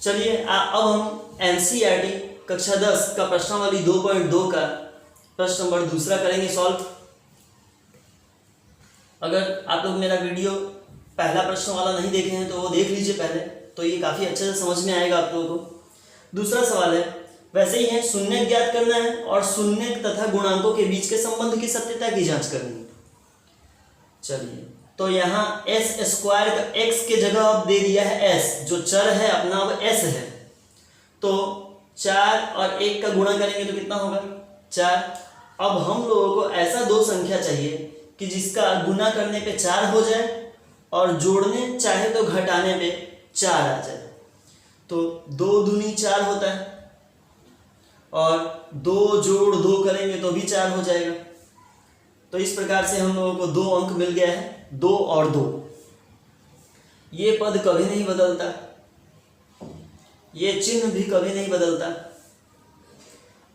चलिए अब हम एनसीईआरटी कक्षा 10 का प्रश्नावली 2.2 का प्रश्न नंबर दूसरा करेंगे सॉल्व। अगर आप लोग मेरा वीडियो पहला प्रश्न वाला नहीं देखे हैं तो वो देख लीजिए पहले, तो ये काफ़ी अच्छे से समझ में आएगा आप लोगों को। दूसरा सवाल है वैसे ही है, शून्य ज्ञात करना है और शून्य तथा गुणांकों के बीच के संबंध की सत्यता की जांच करनी है। चलिए तो यहाँ एस स्क्वायर का एक्स के जगह अब दे दिया है एस, जो चर है अपना अब एस है, तो 4 और 1 का गुणा करेंगे तो कितना होगा 4। अब हम लोगों को ऐसा दो संख्या चाहिए कि जिसका गुना करने पे 4 हो जाए और जोड़ने चाहे तो घटाने पे 4 आ जाए। तो 2 दूनी 4 होता है और 2 जोड़ 2 करेंगे तो भी 4 हो जाएगा। तो इस प्रकार से हम लोगों को 2 अंक मिल गया है, 2 और 2। ये पद कभी नहीं बदलता, ये चिन्ह भी कभी नहीं बदलता।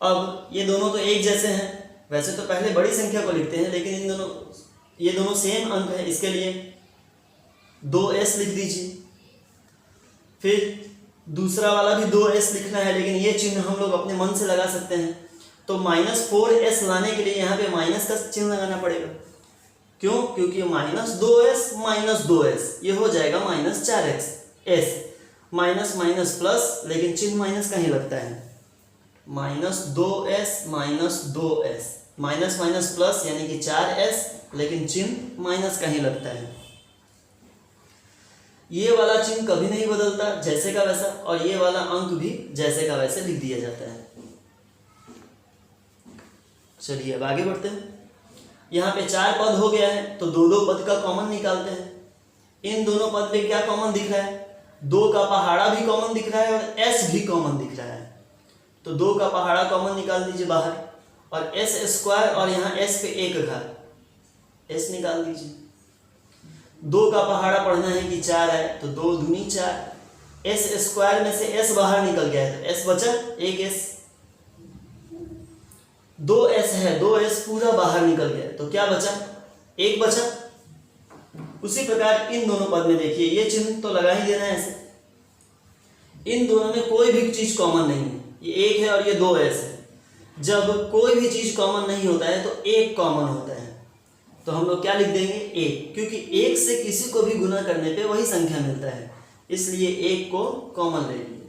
अब ये दोनों तो एक जैसे हैं, वैसे तो पहले बड़ी संख्या को लिखते हैं लेकिन ये दोनों सेम अंक है, इसके लिए 2s लिख दीजिए। फिर दूसरा वाला भी 2s लिखना है, लेकिन ये चिन्ह हम लोग अपने मन से लगा सकते हैं। तो -4s लाने के लिए यहाँ पे माइनस का चिन्ह लगाना पड़ेगा। क्यों? क्योंकि -2s 2s ये हो जाएगा -4x s, minus minus plus, लेकिन चिन्ह माइनस का ही लगता है। -2s 2s minus minus plus यानी कि 4s, लेकिन चिन्ह माइनस का ही लगता है। ये वाला चिन्ह कभी नहीं बदलता, जैसे का वैसा, और ये वाला अंक भी जैसे का वैसे लिख दिया जाता है। चलिए अब आगे बढ़ते हैं। यहाँ पे 4 पद हो गया है तो 2 पद का कॉमन निकालते हैं। इन दोनों पद में क्या कॉमन दिख रहा है? 2 का पहाड़ा भी कॉमन दिख रहा है और s भी कॉमन दिख रहा है। तो 2 का पहाड़ा कॉमन निकाल दीजिए बाहर, और s स्क्वायर और यहाँ s पे 1 घात, s निकाल दीजिए। 2 का पहाड़ा पढ़ना है कि 4 है, तो 2 दूनी 4, s स्क्वायर में से s बाहर निकल गया है तो s बचा 1s, 2s है, 2s पूरा बाहर निकल गया तो क्या बचा? 1 बचा। उसी प्रकार इन दोनों पद में देखिए, ये चिन्ह तो लगा ही देना है ऐसे। इन दोनों में कोई भी चीज कॉमन नहीं है, ये 1 है और ये 2s है। जब कोई भी चीज कॉमन नहीं होता है तो 1 कॉमन होता है, तो हम लोग क्या लिख देंगे 1, क्योंकि 1 से किसी को भी गुना करने पे वही संख्या मिलता है, इसलिए 1 को कॉमन ले लिए।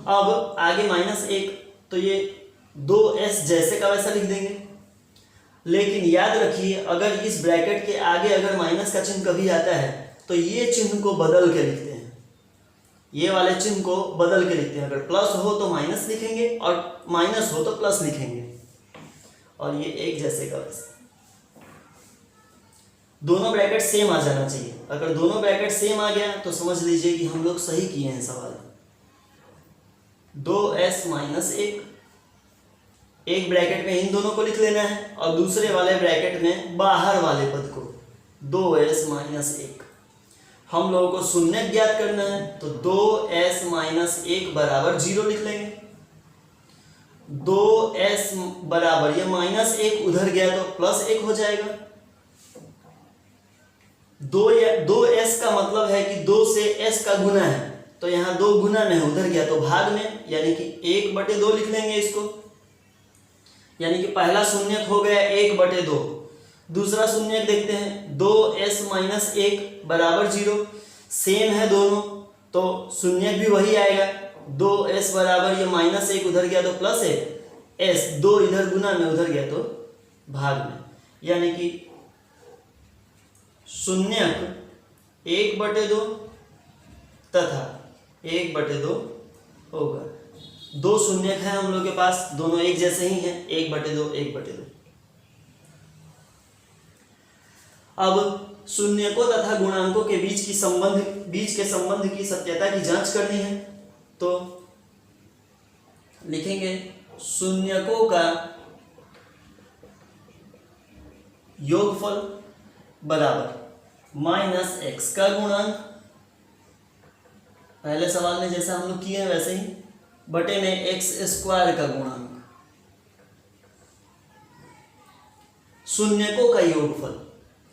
अब आगे -1, तो ये 2s जैसे का वैसा लिख देंगे। लेकिन याद रखिए, अगर इस ब्रैकेट के आगे अगर माइनस का चिन्ह कभी आता है तो ये चिन्ह को बदल के लिखते हैं, ये वाले चिन्ह को बदल के लिखते हैं। अगर प्लस हो तो माइनस लिखेंगे और माइनस हो तो प्लस लिखेंगे, और ये एक जैसे का वैसे। दोनों ब्रैकेट सेम आ जाना चाहिए। अगर दोनों ब्रैकेट सेम आ गया तो समझ लीजिए कि हम लोग सही किए हैं सवाल। 2s -1, एक ब्रैकेट में इन दोनों को लिख लेना है और दूसरे वाले ब्रैकेट में बाहर वाले पद को 2s -1। हम लोगों को शून्य ज्ञात करना है तो 2s -1 बराबर 0 लिख लेंगे। 2s बराबर, ये -1 उधर गया तो +1 हो जाएगा। 2s का मतलब है कि 2 से s का गुना है, तो यहाँ 2 गुना में उधर गया तो भाग में, यानी कि 1/2 लिख लेंगे इसको। यानी कि पहला शून्यक हो गया 1/2। दूसरा शून्यक देखते हैं, 2s -1 बराबर 0, सेम है दोनों तो शून्यक भी वही आएगा। 2s बराबर, ये -1 उधर गया तो +1, s 2 इधर गुना में उधर गया तो भाग में, यानी कि शून्यक 1/2 तथा 1/2 होगा। 2 शून्यक है हम लोग के पास, दोनों एक जैसे ही हैं, 1/2 1/2। अब शून्यकों तथा गुणांकों के बीच के संबंध की सत्यता की जांच करनी है, तो लिखेंगे शून्यकों का योगफल बराबर -x का गुणांक, पहले सवाल में जैसा हम लोग किए हैं वैसे ही, बटे में x² का गुणांक, शून्यकों का योगफल।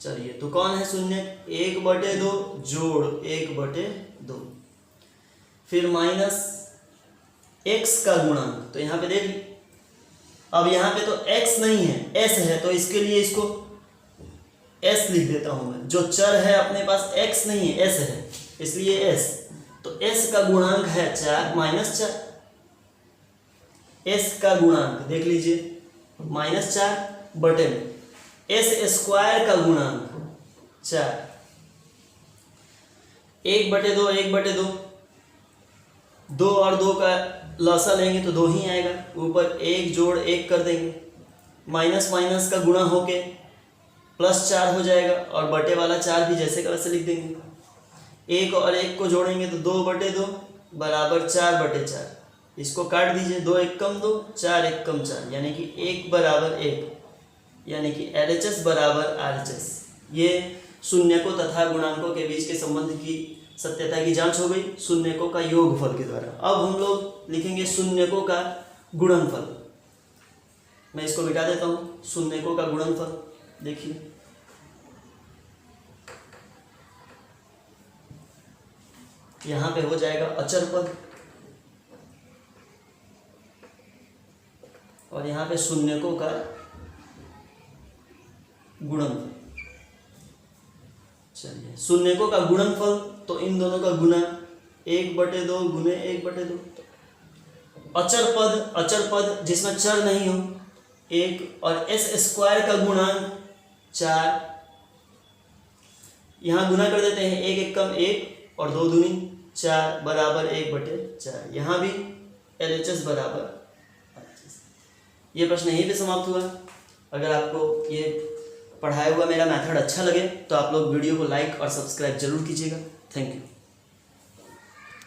चलिए तो कौन है शून्यक? 1/2 जोड़ 1/2। फिर माइनस एक्स का गुणांक, तो यहाँ पे देख ली। अब यहाँ पे तो x नहीं है, s है, तो इसके लिए इसको s लिख देता हूं मैं। जो चर है अपने पास x नहीं है, s है, इसलिए s। तो s का गुणांक है 4 माइनस 4। s का गुणांक देख लीजिए -4 बटे में s स्क्वायर का गुणांक 4, 1/2 1/2, 2 और 2 का लसा लेंगे तो 2 ही आएगा, ऊपर 1 जोड़ 1 कर देंगे, माइनस माइनस का गुणा होके +4 हो जाएगा, और बटे वाला 4 भी जैसे का वैसे लिख देंगे। 1 और 1 को जोड़ेंगे तो 2/2 बराबर 4/4, इसको काट दीजिए, 2 1 कम 2, 4 1 कम 4, यानी कि 1 बराबर 1, यानी कि LHS बराबर RHS। ये शून्यकों तथा गुणांकों के बीच के संबंध की सत्यता की जांच हो गई शून्यकों का योगफल के द्वारा। अब हम लोग लिखेंगे शून्यकों का गुणनफल। मैं इसको मिटा देता हूँ, शून्यकों का गुणनफल देखिए, यहाँ पे हो जाएगा अचर पद, और यहाँ पे शून्यकों का गुणनफल। चलिए, शून्यकों का गुणनफल तो इन दोनों का गुना 1/2 गुने 1/2। अचर पद जिसमें चर नहीं हो 1, और s स्क्वायर का गुणांक 4, यहाँ गुना कर देते हैं, 1 1 कम 1 और 2 दूनी 4 बराबर 1/4। यहाँ भी LHS बराबर RHS। ये प्रश्न यहीं पे समाप्त हुआ। अगर आपको ये पढ़ाया हुआ मेरा मेथड अच्छा लगे तो आप लोग वीडियो को लाइक और सब्सक्राइब जरूर कीजिएगा। Thank you.